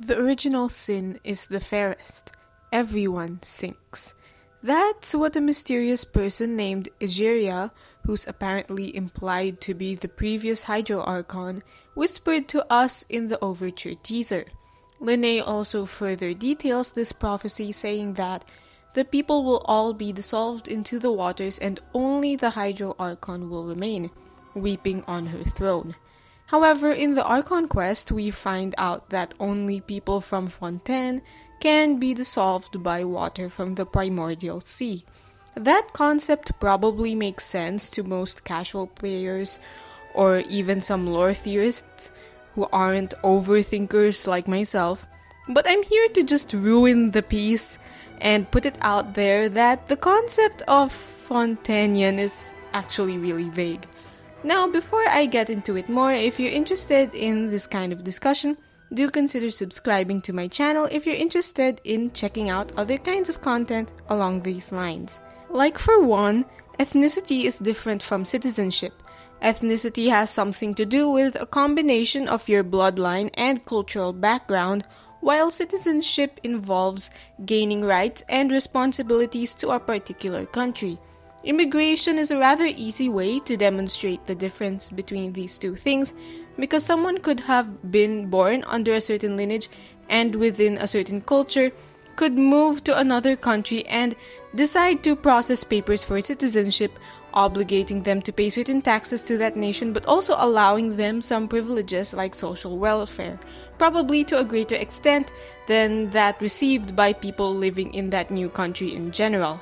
The original sin is the fairest. Everyone sinks. That's what a mysterious person named Egeria, who's apparently implied to be the previous Hydro Archon, whispered to us in the Overture teaser. Linnae also further details this prophecy, saying that the people will all be dissolved into the waters and only the Hydro Archon will remain, weeping on her throne. However, in the Archon quest, we find out that only people from Fontaine can be dissolved by water from the primordial sea. That concept probably makes sense to most casual players or even some lore theorists who aren't overthinkers like myself, but I'm here to just ruin the piece and put it out there that the concept of Fontainian is actually really vague. Now, before I get into it more, if you're interested in this kind of discussion, do consider subscribing to my channel if you're interested in checking out other kinds of content along these lines. Like for one, ethnicity is different from citizenship. Ethnicity has something to do with a combination of your bloodline and cultural background, while citizenship involves gaining rights and responsibilities to a particular country. Immigration is a rather easy way to demonstrate the difference between these two things because someone could have been born under a certain lineage and within a certain culture, could move to another country and decide to process papers for citizenship, obligating them to pay certain taxes to that nation but also allowing them some privileges like social welfare, probably to a greater extent than that received by people living in that new country in general.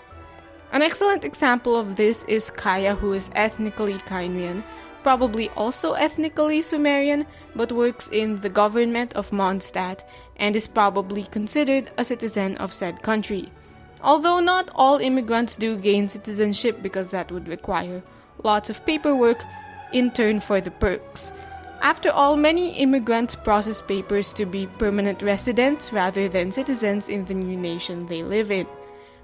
An excellent example of this is Kaya, who is ethnically Kyrian, probably also ethnically Sumerian, but works in the government of Mondstadt and is probably considered a citizen of said country. Although not all immigrants do gain citizenship because that would require lots of paperwork in turn for the perks. After all, many immigrants process papers to be permanent residents rather than citizens in the new nation they live in.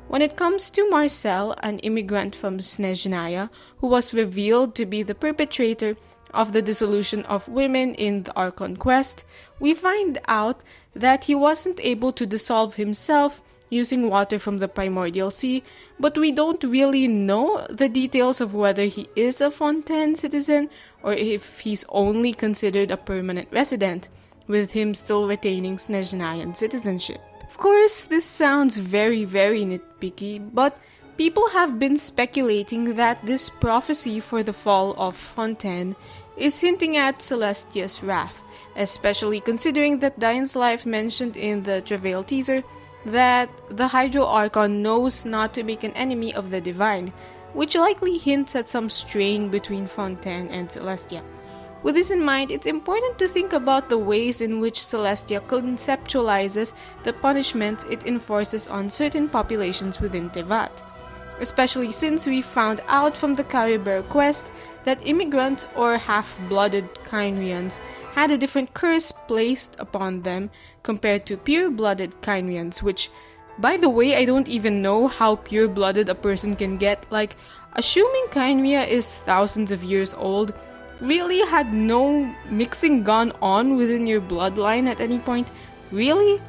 When it comes to Marcel, an immigrant from Snezhnaya, who was revealed to be the perpetrator of the dissolution of women in the Archon quest, we find out that he wasn't able to dissolve himself using water from the primordial sea, but we don't really know the details of whether he is a Fontaine citizen or if he's only considered a permanent resident, with him still retaining Snezhnayan citizenship. Of course, this sounds very nitpicky, but people have been speculating that this prophecy for the fall of Fontaine is hinting at Celestia's wrath, especially considering that Diane's life mentioned in the Travail teaser that the Hydro Archon knows not to make an enemy of the divine, which likely hints at some strain between Fontaine and Celestia. With this in mind, it's important to think about the ways in which Celestia conceptualizes the punishments it enforces on certain populations within Tevat, especially since we found out from the Caribert quest that immigrants or half-blooded Kyrians had a different curse placed upon them compared to pure-blooded Kyrians, which, by the way, I don't even know how pure-blooded a person can get. Like, assuming Kyria is thousands of years old, really had no mixing gone on within your bloodline at any point? Really?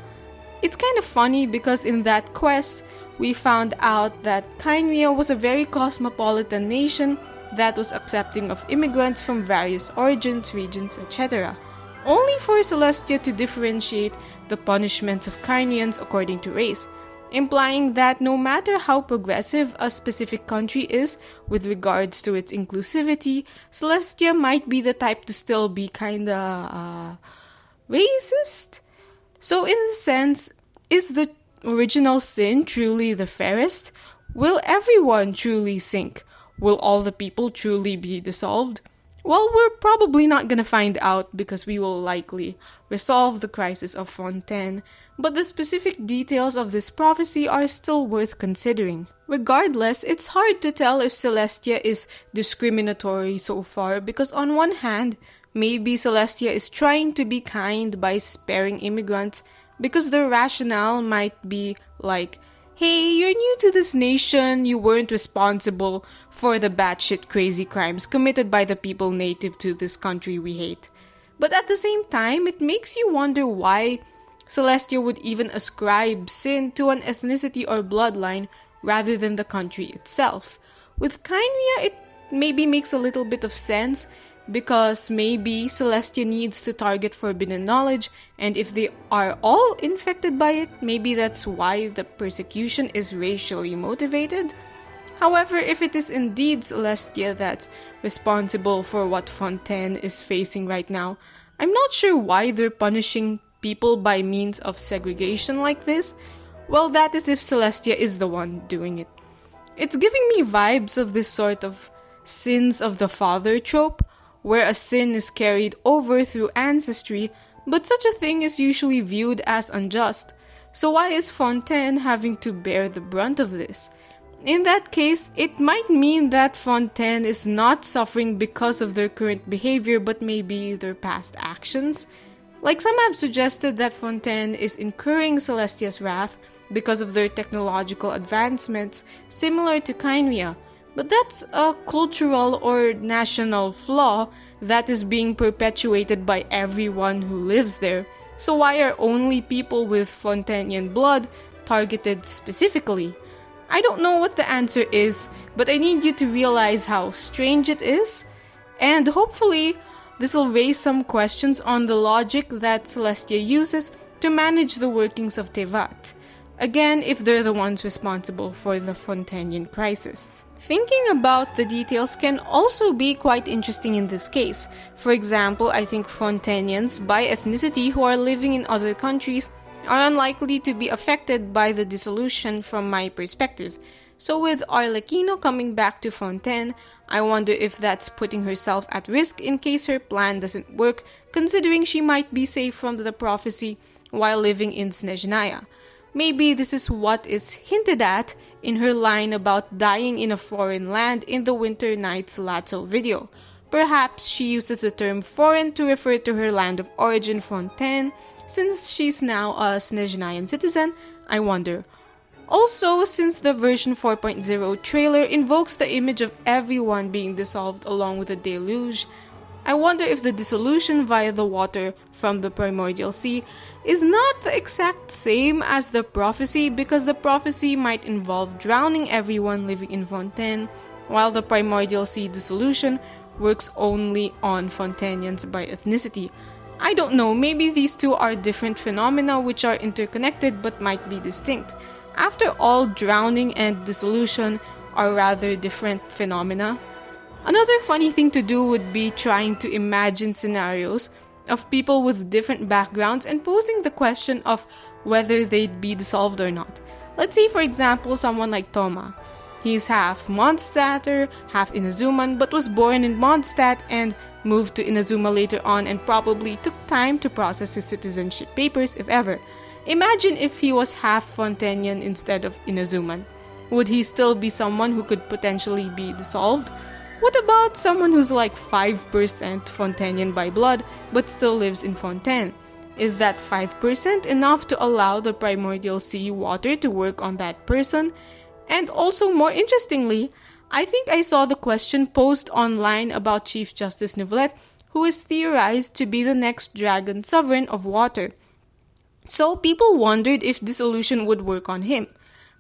It's kind of funny because in that quest, we found out that Kyria was a very cosmopolitan nation that was accepting of immigrants from various origins, regions, etc., only for Celestia to differentiate the punishments of Kyrians according to race, implying that no matter how progressive a specific country is with regards to its inclusivity, Celestia might be the type to still be kinda racist. So in a sense, is the original sin truly the fairest? Will everyone truly sink? Will all the people truly be dissolved? Well, we're probably not gonna find out because we will likely resolve the crisis of Fontaine, but the specific details of this prophecy are still worth considering. Regardless, it's hard to tell if Celestia is discriminatory so far because on one hand, maybe Celestia is trying to be kind by sparing immigrants because the rationale might be like, hey, you're new to this nation, you weren't responsible for the batshit crazy crimes committed by the people native to this country we hate. But at the same time, it makes you wonder why Celestia would even ascribe sin to an ethnicity or bloodline rather than the country itself. With Kynria, it maybe makes a little bit of sense because maybe Celestia needs to target forbidden knowledge, and if they are all infected by it, maybe that's why the persecution is racially motivated. However, if it is indeed Celestia that's responsible for what Fontaine is facing right now, I'm not sure why they're punishing people by means of segregation like this. Well, that is if Celestia is the one doing it. It's giving me vibes of this sort of sins of the father trope, where a sin is carried over through ancestry, but such a thing is usually viewed as unjust. So why is Fontaine having to bear the brunt of this? In that case, it might mean that Fontaine is not suffering because of their current behavior, but maybe their past actions. Like some have suggested that Fontaine is incurring Celestia's wrath because of their technological advancements, similar to Kynria. But that's a cultural or national flaw that is being perpetuated by everyone who lives there. So why are only people with Fontainian blood targeted specifically? I don't know what the answer is, but I need you to realize how strange it is, and hopefully this will raise some questions on the logic that Celestia uses to manage the workings of Tevat. Again, if they're the ones responsible for the Fontainian crisis. Thinking about the details can also be quite interesting in this case. For example, I think Fontainians by ethnicity who are living in other countries are unlikely to be affected by the dissolution from my perspective. So with Arlecchino coming back to Fontaine, I wonder if that's putting herself at risk in case her plan doesn't work, considering she might be safe from the prophecy while living in Snezhnaya. Maybe this is what is hinted at in her line about dying in a foreign land in the Winter Nights Lazo video. Perhaps she uses the term foreign to refer to her land of origin, Fontaine, since she's now a Snezhnayan citizen. I wonder. Also, since the version 4.0 trailer invokes the image of everyone being dissolved along with a deluge, I wonder if the dissolution via the water from the primordial sea is not the exact same as the prophecy, because the prophecy might involve drowning everyone living in Fontaine, while the primordial sea dissolution works only on Fontainians by ethnicity. I don't know, maybe these two are different phenomena which are interconnected but might be distinct. After all, drowning and dissolution are rather different phenomena. Another funny thing to do would be trying to imagine scenarios of people with different backgrounds and posing the question of whether they'd be dissolved or not. Let's say, for example, someone like Toma. He's half Mondstadter, half Inazuman, but was born in Mondstadt and moved to Inazuma later on and probably took time to process his citizenship papers, if ever. Imagine if he was half Fontainian instead of Inazuman. Would he still be someone who could potentially be dissolved? What about someone who's like 5% Fontainian by blood but still lives in Fontaine? Is that 5% enough to allow the primordial sea water to work on that person? And also, more interestingly, I think I saw the question posed online about Chief Justice Neuvillette, who is theorized to be the next dragon sovereign of water. So people wondered if dissolution would work on him.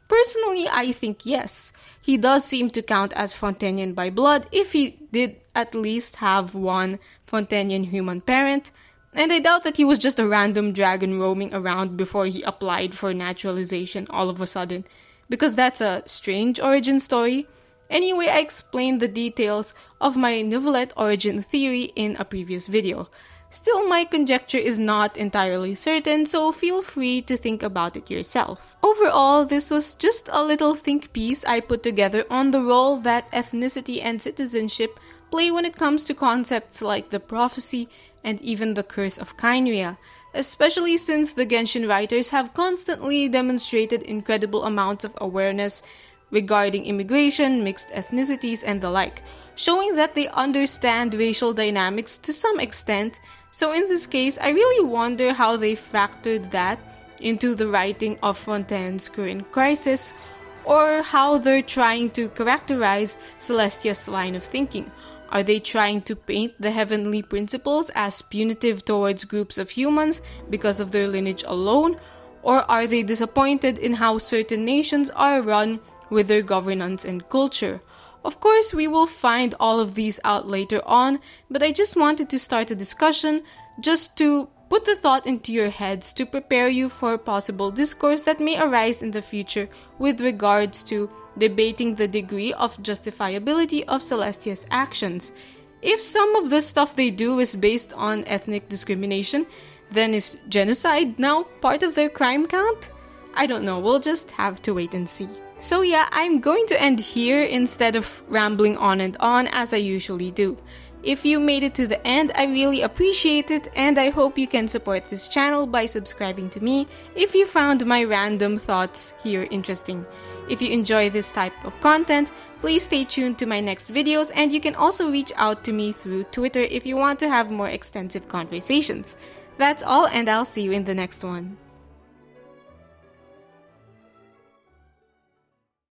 Personally, I think yes. He does seem to count as Fontainian by blood if he did at least have one Fontainian human parent, and I doubt that he was just a random dragon roaming around before he applied for naturalization all of a sudden, because that's a strange origin story. Anyway, I explained the details of my Neuvillette origin theory in a previous video. Still, my conjecture is not entirely certain, so feel free to think about it yourself. Overall, this was just a little think piece I put together on the role that ethnicity and citizenship play when it comes to concepts like the prophecy and even the curse of Kynria, especially since the Genshin writers have constantly demonstrated incredible amounts of awareness regarding immigration, mixed ethnicities, and the like, showing that they understand racial dynamics to some extent. So in this case, I really wonder how they factored that into the writing of Fontaine's current crisis, or how they're trying to characterize Celestia's line of thinking. Are they trying to paint the heavenly principles as punitive towards groups of humans because of their lineage alone? Or are they disappointed in how certain nations are run with their governance and culture? Of course, we will find all of these out later on, but I just wanted to start a discussion just to put the thought into your heads to prepare you for possible discourse that may arise in the future with regards to debating the degree of justifiability of Celestia's actions. If some of the stuff they do is based on ethnic discrimination, then is genocide now part of their crime count? I don't know, we'll just have to wait and see. So yeah, I'm going to end here instead of rambling on and on as I usually do. If you made it to the end, I really appreciate it, and I hope you can support this channel by subscribing to me if you found my random thoughts here interesting. If you enjoy this type of content, please stay tuned to my next videos, and you can also reach out to me through Twitter if you want to have more extensive conversations. That's all, and I'll see you in the next one.